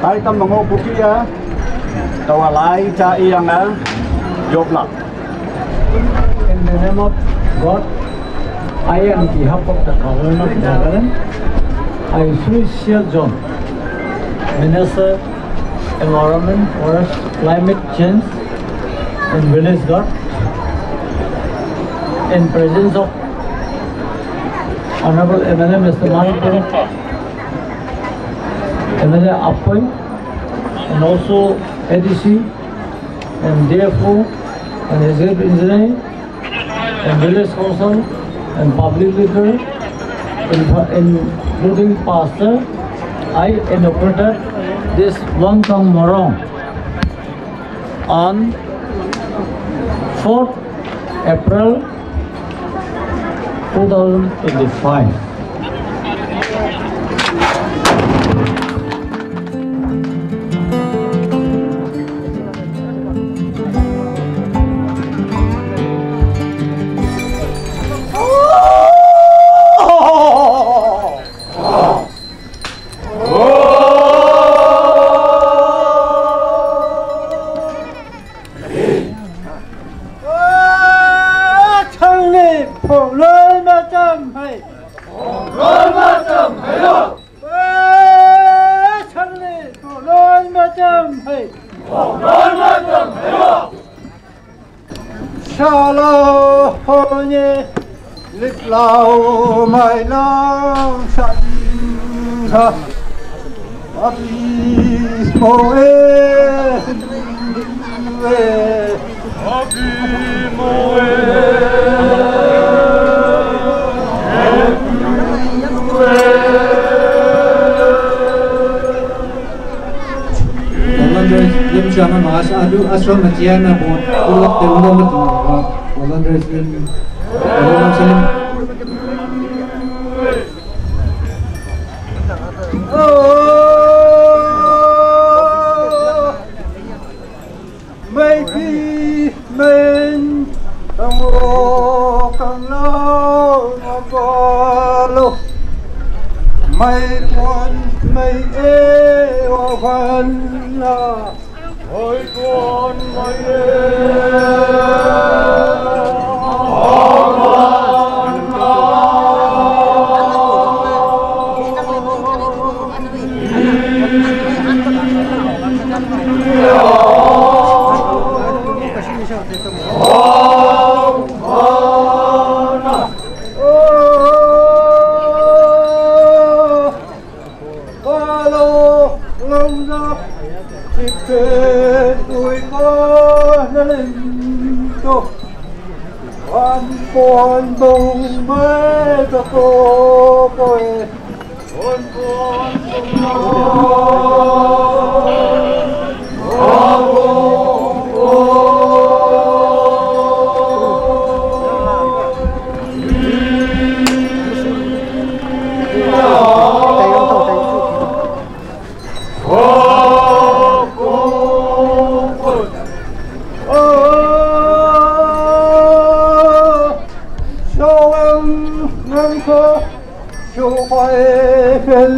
tay tâm bằng ngô của kia tàu lái cha yên á dột lặng. In the name of God, I on behalf of the government of Nagaland, I Sri John, Minister, Environment, Forest, Climate Change and Village God, in presence of Honorable MLA Mr. Manipur, MLA Apoy, and also ADC and DFO and Executive Engineer and Village Council and public leader, including pastor, I inaugurated this Wangtong Morong on 4th April 2025. Lao mai lao san ha abi moe abi moe Lim Chama Mas Adu Asram Matiana Bot Ulak Dewa Mat Volunteers Lim Mấy khi mình trong ô càng lâu mà có lúc mấy con mấy ê hoa văn là ôi con mấy con bông mê cho cô coi con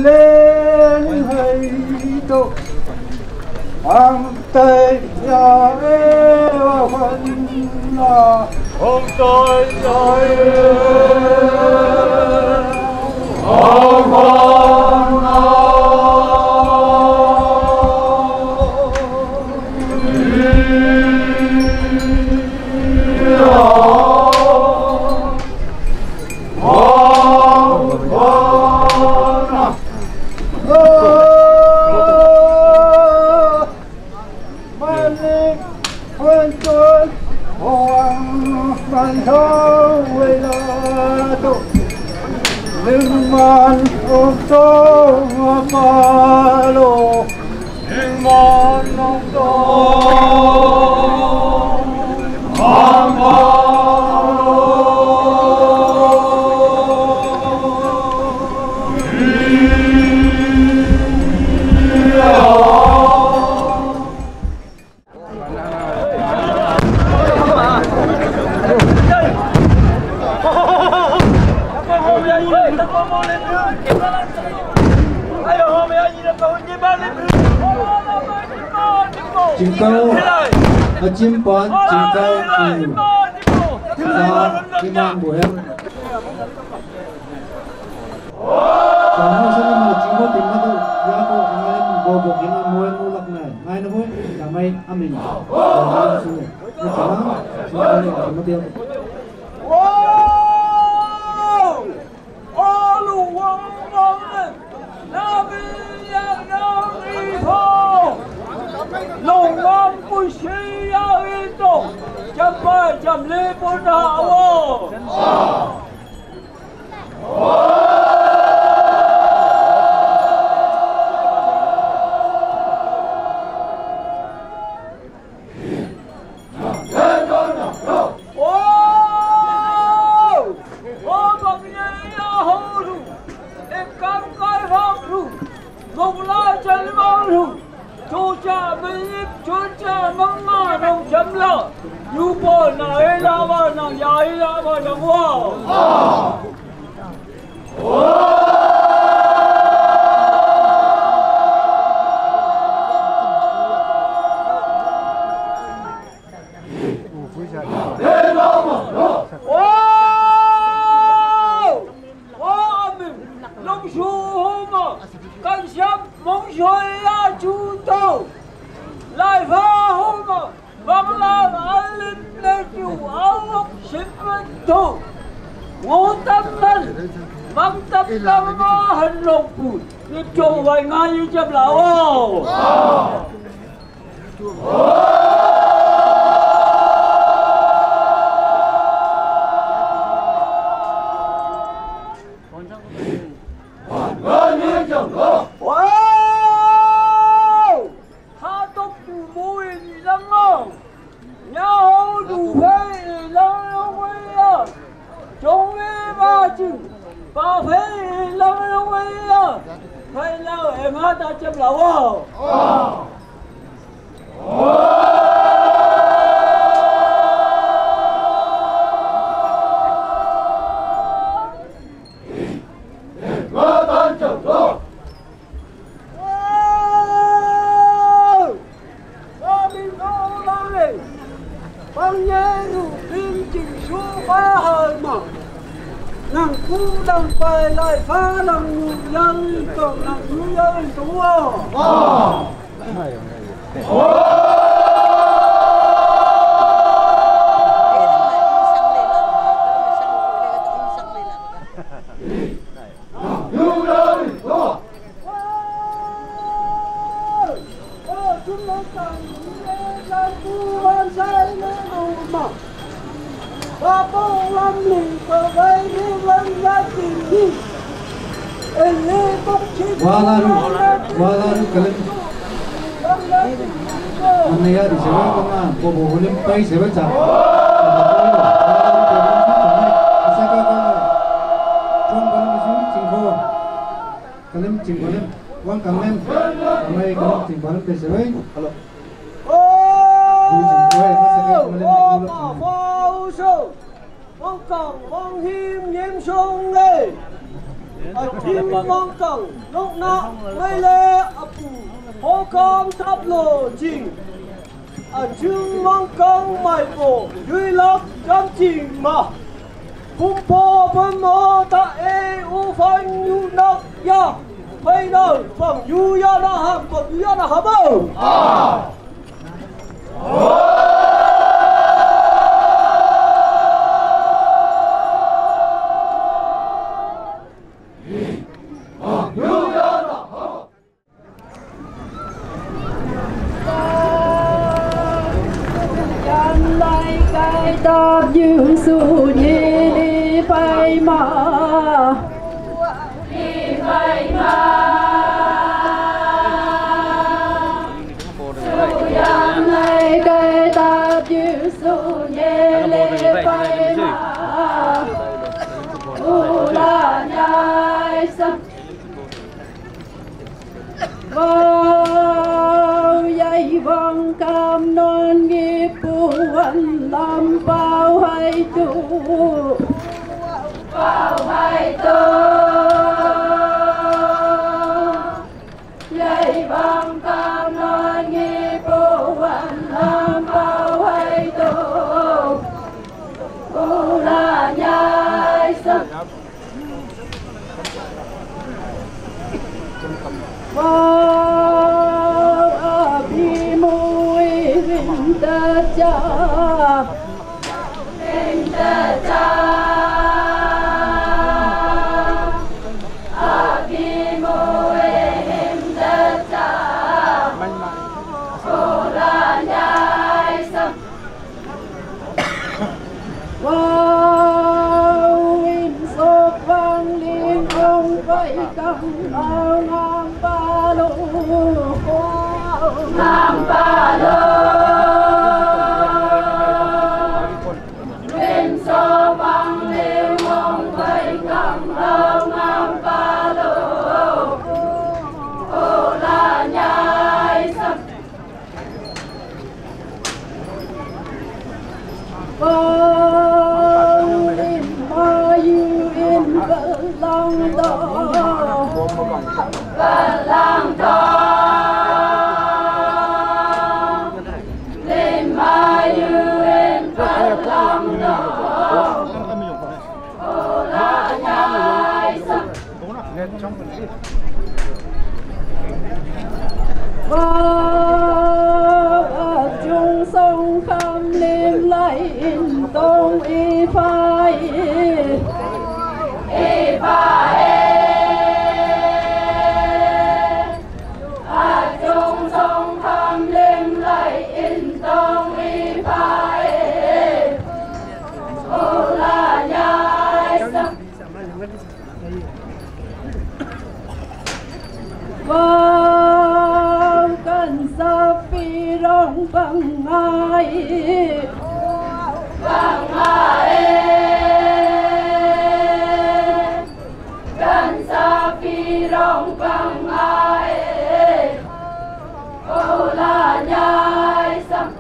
lên hay độ hàng tây nhà eo vẫn là hôm tôi nói hôm chim câu chim bón chim câu ra chim mang buổi em còn hôm sau mà chim câu tìm nó đâu ra cô anh em bồ bồ cái nó mua lọc này ngay nó vui chẳng may ăn mình nó chẳng nó tiêu Long Nam Pushia itu, sampai jam 5 awal. Cuaca menyip, cuaca mengarung jemlah. Lupa nak elak nak ya elak nak wah. Lại phá hôm bằng làm an ninh lê chủ áo ốc xếp mệnh thủ ngô tâm thân bằng tâm tâm hình lục phụt tiếp chủ vài ngay như châm lão Bà phê lâu lâu ấy phải lâu em hát ta châm lão nàng cú đang phải lại phá nàng ngủ dân còn nàng ngủ dân đúng không? Ba bông lâm lì bờ vây đi vân ra tìm đi. Ê lê bốc chết. Wala kalim. Anaya di sewa kama bobo hulim pai sewa cha. Asaka kama. Trong balam isu cingko. Kalim cingko lim. Wang kamen. Amai kalim cingko lim pe sewa. Halo. Mong cầu mong hiêm nhiễm sông lê chim mong cầu lúc nào mây lê ập hô con thắp lồ trình chương mong công mày cổ duy lóc trong trình mà phung po phân mô ta e u phân yu nọc ya bây giờ phòng yu ya na hàm còn yu ya na hàm đáp dương su nhi đi bay mà su yang này cây đáp dương su nhi đi bay mà u la nhai sắc vào dây vòng cam non nghiệp buồn làm bao hay tu dây Chung sông kham lên lại in tông y phai chung sông kham lên lại in tông y phai ô la nhai sông vang cần sa phi rong bằng ai cần sa phi rong bằng ai ô la nhai sông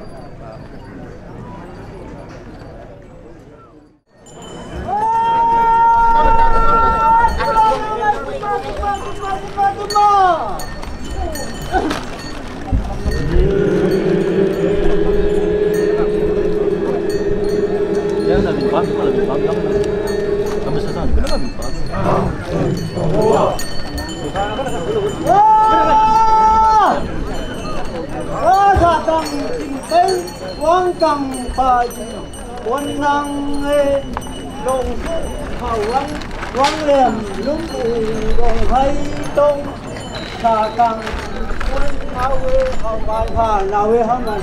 quang cầm bà quân năng đồng hậu quang quang liềm lúc đồng hay tông xà căng quân hậu hậu bài phà nào về không này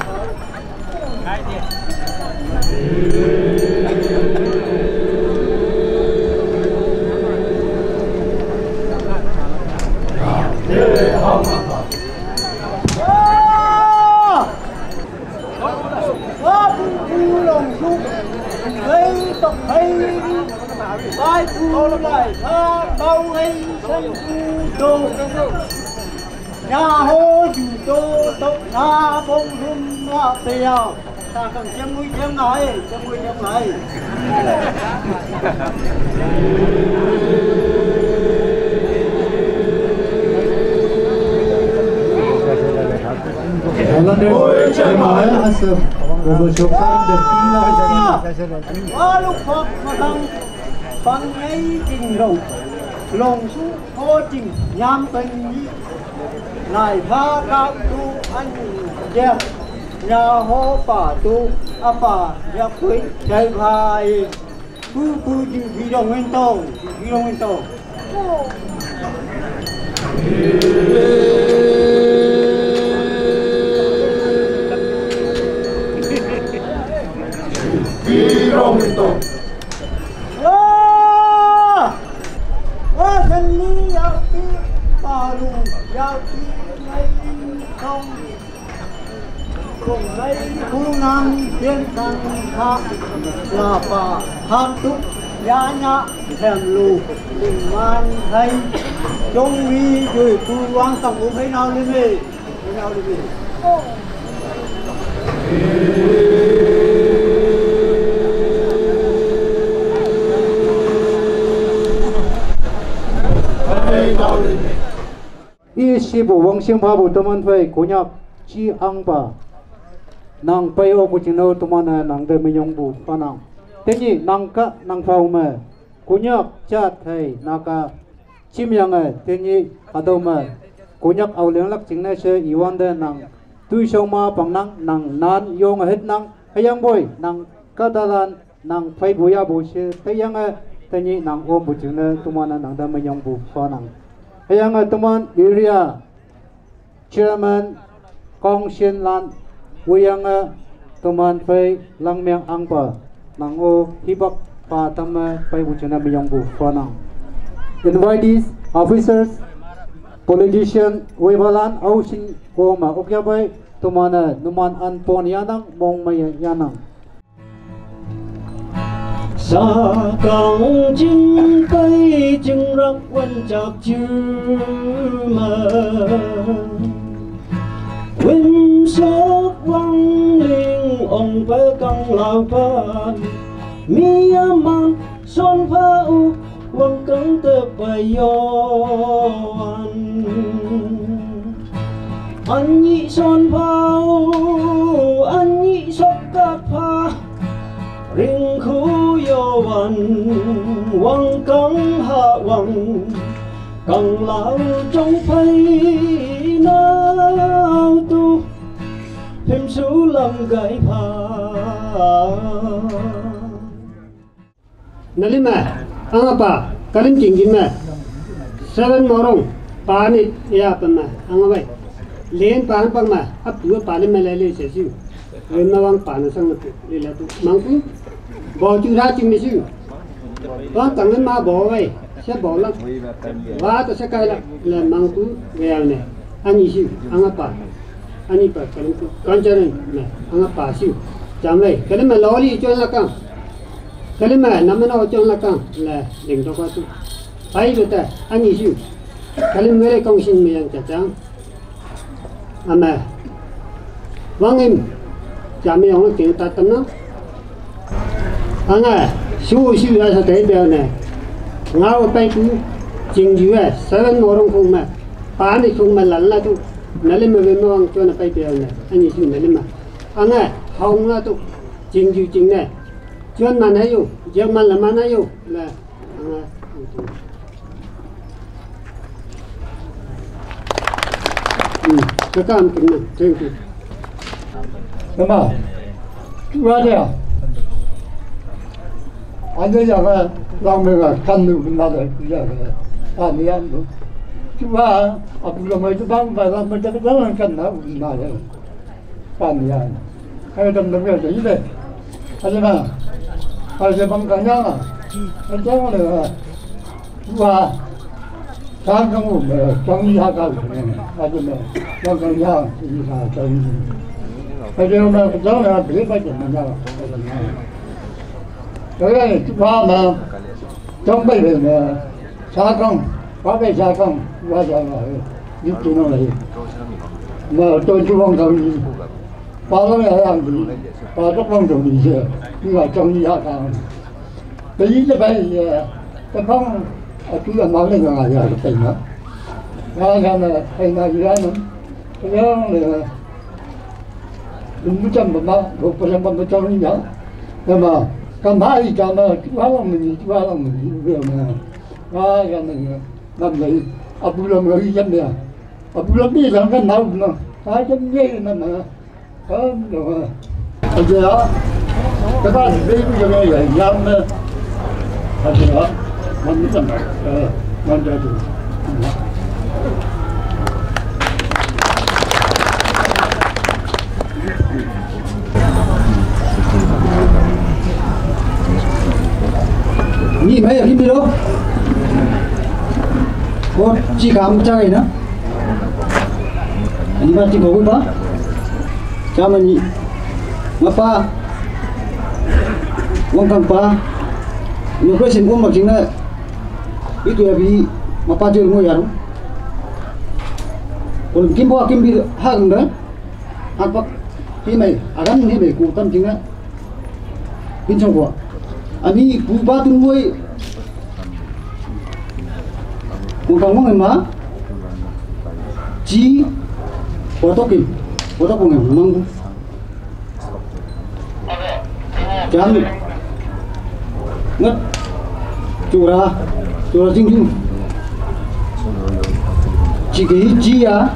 bài thu lại tha bao ngày sân đồ nhà hô chủ tô tộc na bông hum na tèo ta cần xem mũi xem này Ôi trời ơi, một số các được kỹ năng quá lúc Phật mà thằng bằng ấy trình rồng lồng xuống hô trình nham tình này pha các tu anh đẹp nhà hô bà tu à bà đẹp quý trời bài cứ vì đồng nguyên tàu thân lý giao tí bà lù giao tí ngay không cùng lấy khu nam thiên thăng khác là bà tham túc giá nhã thèm lù tình man thấy trong vi rồi khu quang tổng của mấy nào đi về y si bộ vong sim pha bộ tâm phơi cố nhạc chi ang pa nang pay o bộ chino tuman nang de miyong bu pa nang thế nhỉ nang ka nang phao mà cố nhạc cha thầy naka chim yang thế nhỉ ở đâu mà kunyak auliang lak chingna se iwan de nang tui soma pangnang nang nan yong het nang hayang boy nang kadalan nang phai buya bu se tayang tani nang om bu chingna tumana nang da mayong bu fa nang hayang tuman area chairman kong shin lan uyang tuman phai langmeng angpa nang o hibak pa tam phai bu chingna mayong bu fa nang invitees officers politician webalan ausing koma okyabai tumana numan an pon yanang mong may yanang sa còng chim cây chừng rắc quân chạc chư mơ quên sốt vang lên ông bơ căng lao pan mi man son pha u quăng căng tơ bay yon anh nhị son phao anh nhị sóc cát pha ring khu yo wan quăng căng hạ quăng căng lao trong phay nào tu thêm số lâm gai pha nalima angapa kalim chingima seven morong panit ya pama angabai len pan pangma apu palim melele sesiu remawang panasang lila tu mangku bo chu ra ching mesiu con tangan ma bo vai se bo lak wa to se kai lak le mangku gel ne ani siu angapa ani pa kalim tu kancharan ne angapa siu jamai kalim loli chon lakang kalim namana chon lakang la ding to ka tu ai beta ani siu kalim mere kong sin me yang chang ama wangim jami ong ke ta tan na anga su su ya sa dai bia ne ngao pai ku jing yu a seven morong khung ma pa ni khung ma lan la tu nalim me me wang cho na pai bia ne ani su nalim ma anga hong la tu jing yu jing ne chon ma na yu je ma la ma na yu la anga cái cam kính này trên kì, đúng không? Chú ba đi à? Anh bây giờ là lòng mình là khăn được mình nào đấy, bây giờ là anh đi ăn được. Chú ba, à bây giờ mấy chú ba phải làm mình cho cái đó là khăn nào mình nào đấy, anh đi ăn. Hay đâm đâm cái gì đấy, anh mà, anh sẽ bằng cả nhau à? Anh cháu là chú ba. sáng không ngủ mà trong nhà cao này là gì mà trong căn nhà thì là trong bây giờ mà cháu là biết bao nhiêu mà nhau cái này chú ba mà trong bây giờ mà xa không có cái xa không bao giờ mà giúp chú nó này mà tôi chú không đâu ba nó là làm gì ba rất không được gì chứ nhưng mà trong nhà cao cái gì vậy cái phong chú là nói lên là giờ cái tình đó, ra là thầy này ra nữa, cái đó là đúng 100% mà, 1% mà cho nó nhớ, nhưng mà cầm hai thì cho mà chú hai lòng mình vừa mà, ra mình làm gì, abu làm người dân nè, abu làm gì làm cái nào mà, hai trăm giây mà, rồi, bây giờ cái đó thì bây giờ này là làm, bây giờ mình biết rằng mình ra được nhìn mấy ở kim đâu có chỉ cảm cha này nữa anh bạn chỉ có cái đó cha mình nhỉ mà pa uang kang pa nhiều cái xin uang mặc chính là ít tuổi bị mà pa chơi ngồi rồi còn kim bị hang đấy hang bắc khi mày agan khi mày cụ tâm chính là bên trong của anh đi cụ ba tuần ngồi cụ càng mong mà chỉ có tóc của người mong chán ngất chùa ra chỉ cái chi à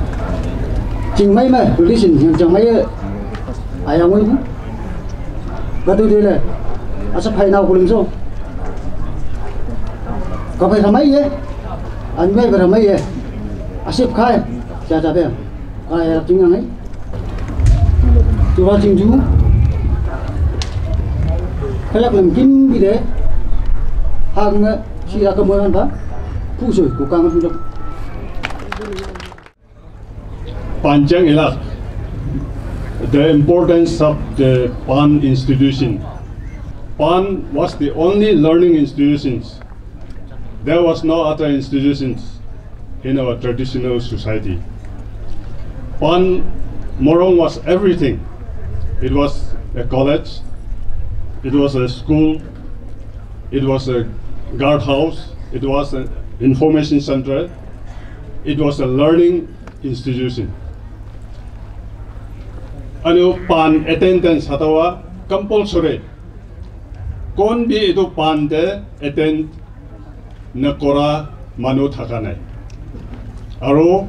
chừng mấy mà relation hiện chẳng mấy ai ông ấy và tôi đây là sắp hay nào của linh số có phải làm mấy vậy anh mấy phải làm mấy vậy sếp khai chả chả phải ai là chính anh ấy tôi vào chính chú hay là làm kín gì đấy hàng chỉ là cái món ăn đó phụ sửa của càng không được Panjang Ilak, the importance of the PAN institution. PAN was the only learning institutions. There was no other institutions in our traditional society. PAN Morong was everything. It was a college, it was a school, it was a guardhouse, it was an information center, it was a learning institution. Ano PAN attendance hatawa compulsory. Kon bi ito PAN de attend na kora manu thakanai. Aro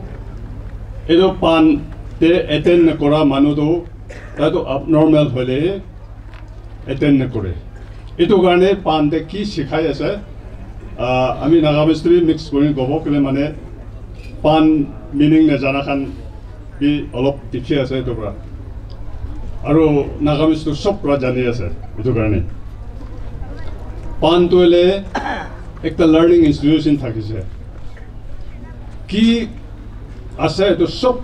ito PAN de attend na kora manu do tato abnormal hole attend na kore. Ito garne PAN de ki sikhai ase. Ami Nagamistry mix korin gobo kele mane PAN meaning na jana khan bi olop dikhi ase ito pra. Aro Nagamistry sob pra jani ase ito garne. PAN toile ekta learning institution thakise. Ki ase ito sob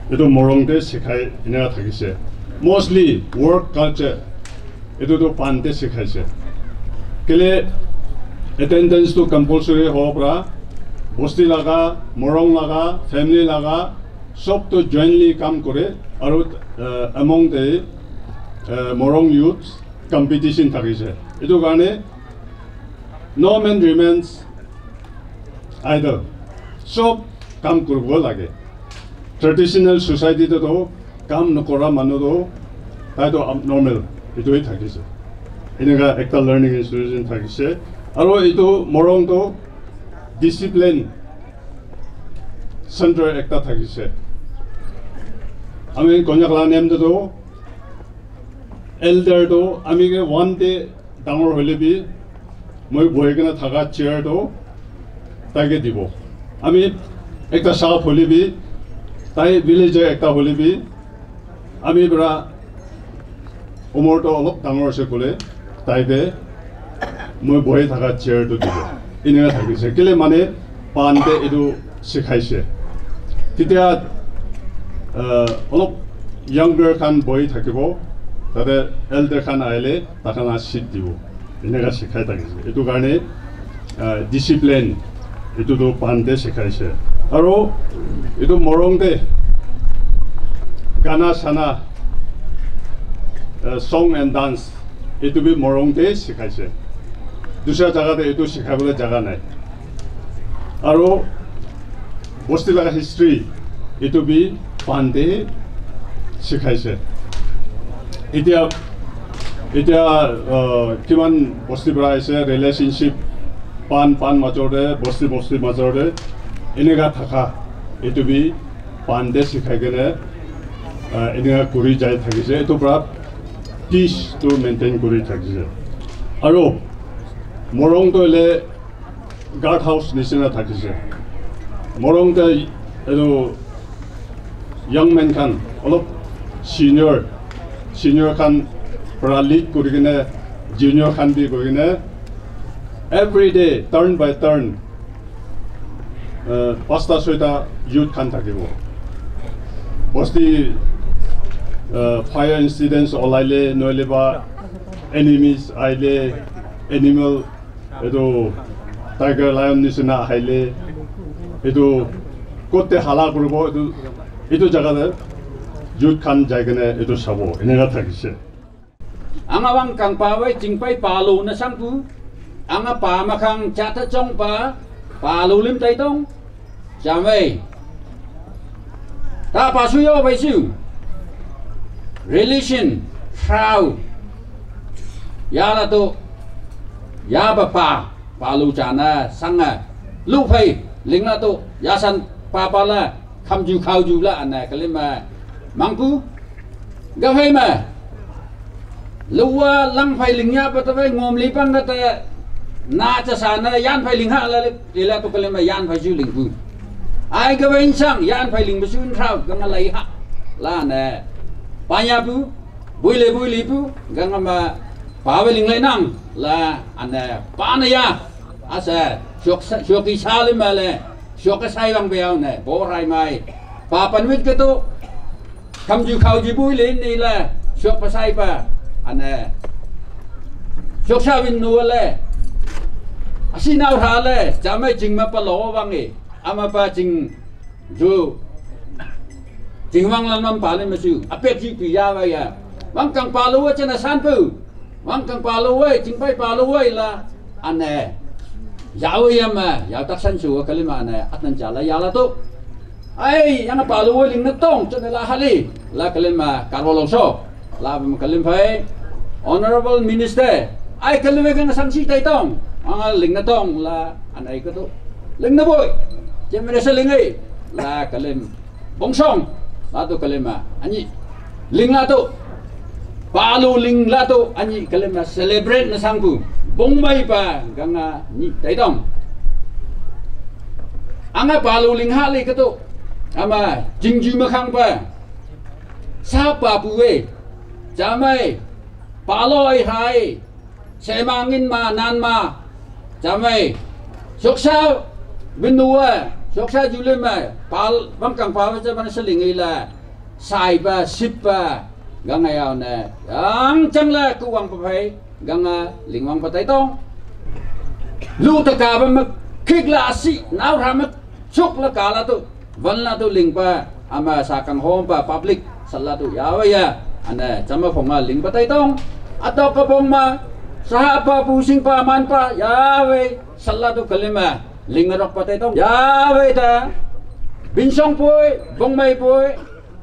ito morong de sikhai ina thakise. Mostly work culture ito to PAN de sikhaise. Kele attendance to compulsory ho pra bosti laga morong laga family laga sob to jointly kam kore aro among the morong youths competition thakise. Ito garne no man remains idle. Sob kam kurbo lage. Traditional society to kam nokora manu do taito abnormal ito hi thakise. Inega ekta learning institution thakise. Aro ito morong to discipline center ekta thakise. Ami konyak la nem do elder do ami ke one day dangor hole bi moi boy kena thaga chair do tage dibo. Ami ekta shop hole bi tai villager ekta hole bi ami bra umor to olop dangor se kole tai be moi boy thaga chair do dibo. Inega thakise kele mane PAN de edu sikhaise. Titia olop younger khan boy thakibo tade elder khan aile takana sit dibo. Inega sikhai thakise. Etu garne discipline etu do PAN de sikhaise. Aro etu morong de gana sana song and dance etu bi morong de sikhaise. Dusra jaga de etu sikhabole jaga nai. Aro bosti laga history etu bi PAN de sikhaise. Itia kiman bosti bra aise relationship PAN majore bosti majore inega thaka etu bi PAN de sikhai gene inega kuri jai thakise. Etu bra peace to maintain kuri thakise. Aro morong to le guard house nisina thakise. Morong te edo young man khan olop senior khan pra lead kurigene junior khan bi kurigene every day turn by turn pasta soita youth khan thakibo. Bosti fire incidents olaile noile ba enemies aile animal edo tiger lion nisina haile edo kote hala kurbo edo jaga de youth khan jaigane edo sabo inega thakise. Anga wang kang pa wai jingpai palu na sangku anga pa makang chata chong pa palu lim tai tong jamai ta pa suyo bai su relation frau ya la to ya ba pa palu chana sanga lu phai ling la to ya san papa la kham ju khau ju la ana kalima mangku gavai ma luwa lang phai lingnya patawai ngom lipang kata na cha sana yan phai lingha la ila to kalima yan phai ju lingpu ai gavai sang yan phai ling besun trau ganga lai ha la na panya pu buile pu ganga ma pawe ling lai nang la ana panaya asa shoki salim male shoka sai bang beau ne bo rai mai pa panwit ke tu kham ju khau ji bui le ni la shok pa sai pa ane shok sa win nu le asinau tha le jamai jing ma pa lo wang e ama pa jing ju jing wang lan mam pa le ma su apek ji pi ya wa ya wang kang pa lo wa chana san pu wang kang pa lo we jing pai pa lo we la ane yaw yam yaw tak san su kalima ane atnan chala ya la tu ai yang apa lu ling na tong chen la hali la kalima karolong so la kalim phai honorable minister ai kalim gan sang si tai tong ang ling na tong la an ai ko tu ling na boy jem ne se ling ai la kalim bong song la tu kalima ani ling la tu palu ling la tu ani kalima celebrate na sangbu bong mai pa ganga ni tai tong anga palu ling hali ko tu ama jingju makhang pa sapa puwe jamai paloi hai semangin ma nan ma jamai soksa binua soksa julema pal bangkang pa cha ban seling la sai pa sip pa ganga yaw ne yang changla kuwang pa phai ganga lingwang pa tai tong lu ta ka ba khik la si naw ramat chuk la ka la tuวันละตัวลิงปะอามาสากังโฮมปะ public สัลละตัวยาวะอันนี้จำมาผมมาลิงปะไตตงอัตโตกบงมาสหปะปูสิงปะมันปะยาวะสัลละตัวกลิมาลิงรกปะไตตงยาวะตาบินซองปุยบงไม่ปุย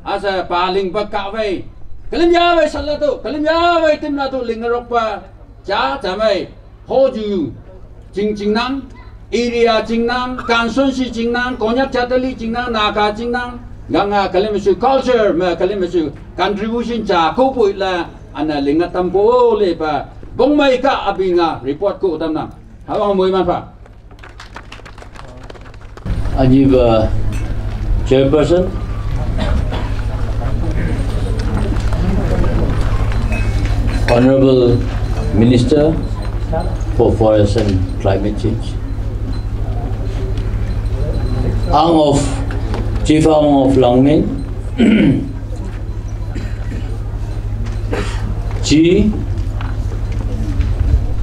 อาศัยปะลิงปะกะไว้กลิมยาวะสัลละตัวกลิมยาวะติมละตัวลิงรกปะจ้าจำไม่โฮจูจริงๆนั้นarea jingnang kansunsi jingnang konyak chatali jingnang naga jingnang ganga kalimasu culture ma kalimasu contribution cha ko puila ana linga tampo le pa bongmai ka abinga report ko tamna hawa moi man pa Ajiba chairperson honorable minister for forest and climate change Ang of Chief Ang of Langmin Chi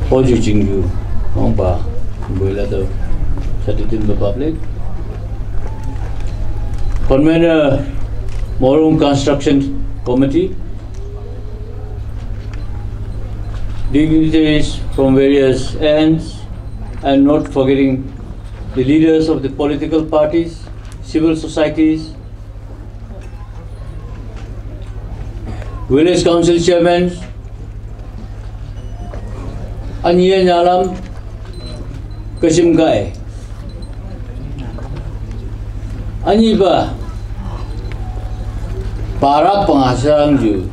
Hoju Jingyu Ang ba Boila to sa titim the public Convener Morum Construction Committee dignitaries from various ends and not forgetting the leaders of the political parties, civil societies, village council chairmen, Anya Nyalam, Kashim Gai, Aniba, Para Pangasang Ju,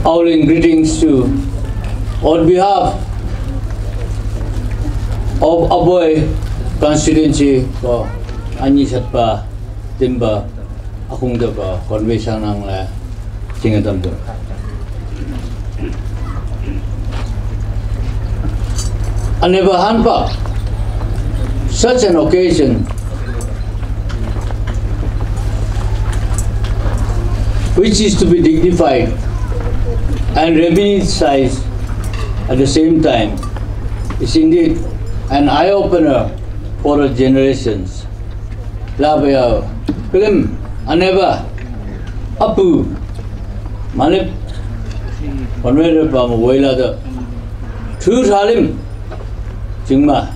all in greetings to on behalf of Aboy constituency ko ani satpa timba akong daga convention ng tingadam do anibahan pa such an occasion which is to be dignified and reminisced at the same time is indeed an eye-opener for the generations. Labaya, film, aneba, apu, manip, convener pam woila the two salim, jingma,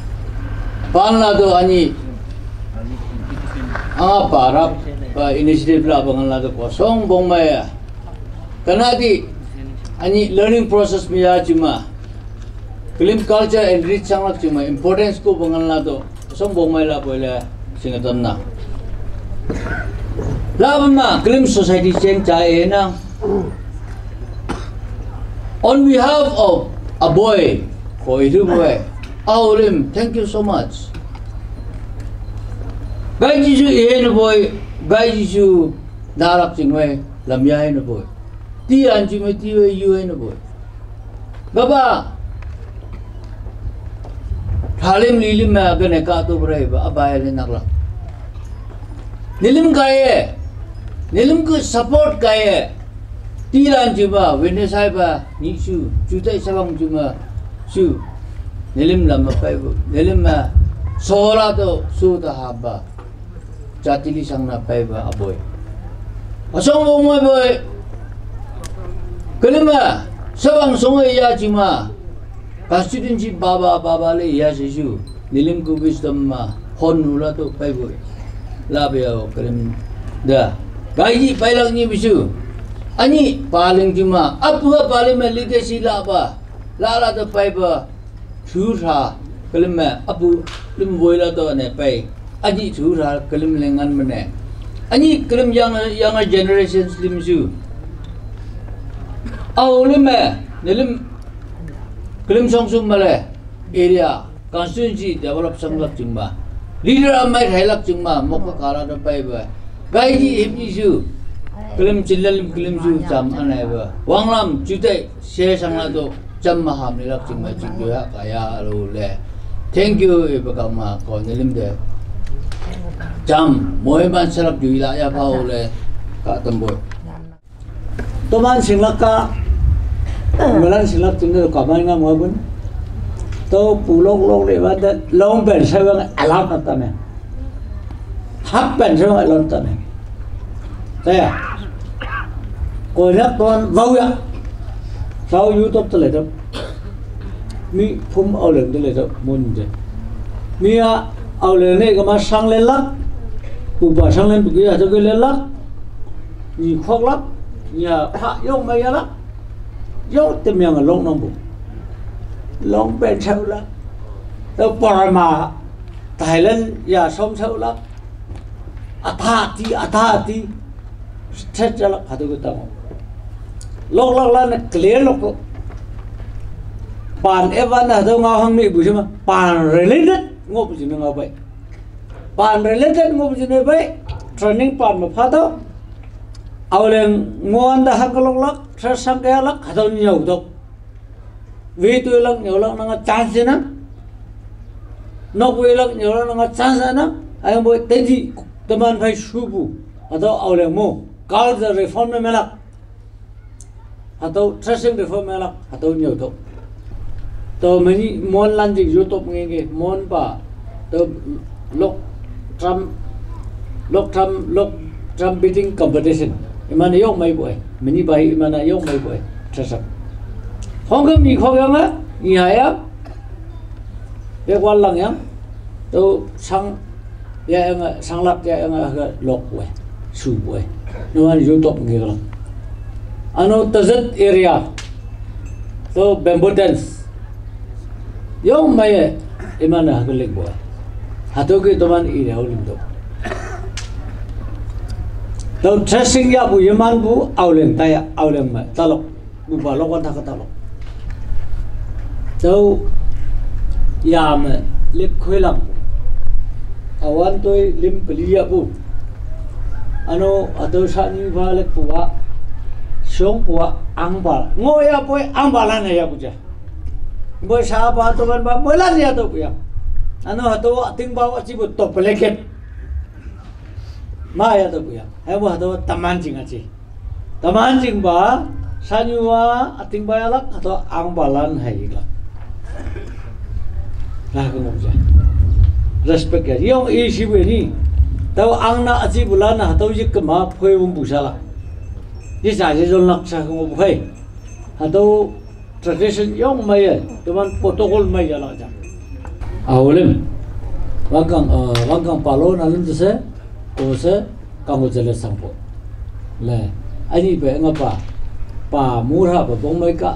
panla do ani, anga parap, initiative labangan la the kosong bongmaya, kanati, ani learning process miya jima. film culture and rich sanglak chuma importance ko bangalna to som bomai la boile singaton na labma film society change cha na on behalf of a boy for idu boy aulim thank you so much gai ji ju boy gai ji ju darak chingwe lamya na boy ti an ji me ti we yu na boy baba halim lilim ma gane ka to brai ba abay le nakla nilim gaye nilim ko support gaye tiran juba wene sai ba ni su jutai sabang juma su nilim lam pai nilim ma sora to su ta haba jatili sang na pai ba aboy asong mo mo boy kelima sabang songai ya jima constituency baba le ya sisu nilim ku wisdom ma honula to pai boy la be o kelim da gai pai lang ni bisu ani paling jima apua paling me legacy la ba la to pai ba thu tha kelim ma apu lim boy la to ne pai ani thu tha kelim lengan mane ani kelim yang generations lim su au lim nilim kelim songsum male area constituency develop sanglak jingma leader amai thailak jingma mokka kara da pai ba gai ji hipni su kelim chillalim kelim su jam anai ba wanglam jutai she sangla do jam ma ham lak jingma jingyo ya kaya lo le thank you ibakama ko nilim de jam moiman sarap juila ya phao le ka tamboy toman singlaka Malan silap tinggal kapan nggak mau pun, to pulau lewat long pen saya alam nata me, hak pen saya alam nata me, saya, koyak tuan bau ya, sau YouTube tu lepas, mi pum awalnya tu lepas munje, mi awalnya kemana sang lelak, ubah sang lelak begitu atau ke lelak, ni khoklak, ni pak yong bayalak. Yo tem yang long nombu long pen sau la to parama Thailand ya som sau la athati set jala khadu ko tamo lok la na clear lok pan evan na do nga hang ni bu chima pan related ngop ji nga bai pan related ngop ji ne bai training pan ma pha to awleng ngon da hakalok lak sang kaya lak atau nyau dok, itu lak nyau lak nanga chance na, nok lak nyau lak nanga chance na, ayam boy tenji teman fai subu atau awalnya mo, kalau the reform melak, atau tracing reform melak atau nyau dok, to meni mon lanjik YouTube ngenge mon pa, to lok Trump beating competition. Imana yok mai boy, meni bayi imana yok mai boy, terasa. Hongkong ni khogyang a, ni haya, bekwal lang yang, tu sang ya yang sanglap ya yang agak lok boy, su boy, nuan YouTube ngilang. Ano tazat area, tu bamboo dance, yok mai imana agak lek boy, hatu ke teman ini awlim tu. Tau tracing ya bu yaman bu awleng taya awleng ma talok bu balok wan tak talok tau ya ma lip khoilam awan toy lim pelia bu ano atau sani balek puwa song puwa angbal ngoya boy angbalan ya bu ja boy sa ba to ban ba molan ya to bu ya ano atau ating bawa cibut to peleket Maya tu punya, hebo atau tamanjing aja, tamanjing ba, sanyua ating bayalak atau angbalan hayiklah, lah kau macam, respect ya, yang isi begini, tahu angna aji bulan atau jik kemah pui busalah, di sana jual nak sah kau pui, atau tradition yang maya, cuman protokol maya lah aja, awalnya, wangkang palo nalun tu se. Kose kamu jelas sampo, le, ani pe ngapa, pa murah pa bong mereka,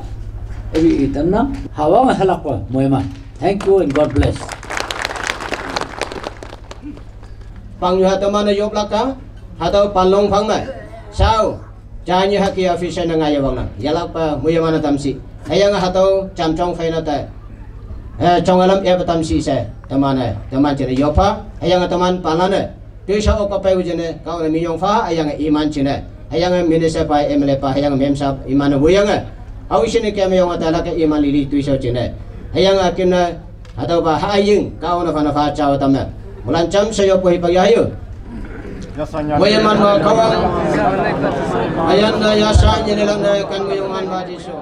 Ebi itanna hawang halakwa moema. Thank you and God bless. Pang yu hata mana yop laka atau palong pang mai. Sao jangan haki official na ngaya bang na. Yalak pa muya mana tamsi. Ayang hatau jam chong fai na ta. Chong alam ya tamsi se. Teman cina yopa. Ayang teman palana. Dia sah ok apa ujene kau ni miyong fa ayang iman cina. Ayang minisa pa emle pa ayang memsa iman buyang. Awis ni kami yang ada lagi iman lili tu sah cina. Ayang akhirnya atau pa haying kau na fana fa caw tamna. Mulancam saya pun hipayayu. Muyaman ba kawang ayan na yasa nilang na kan muyaman ba diso.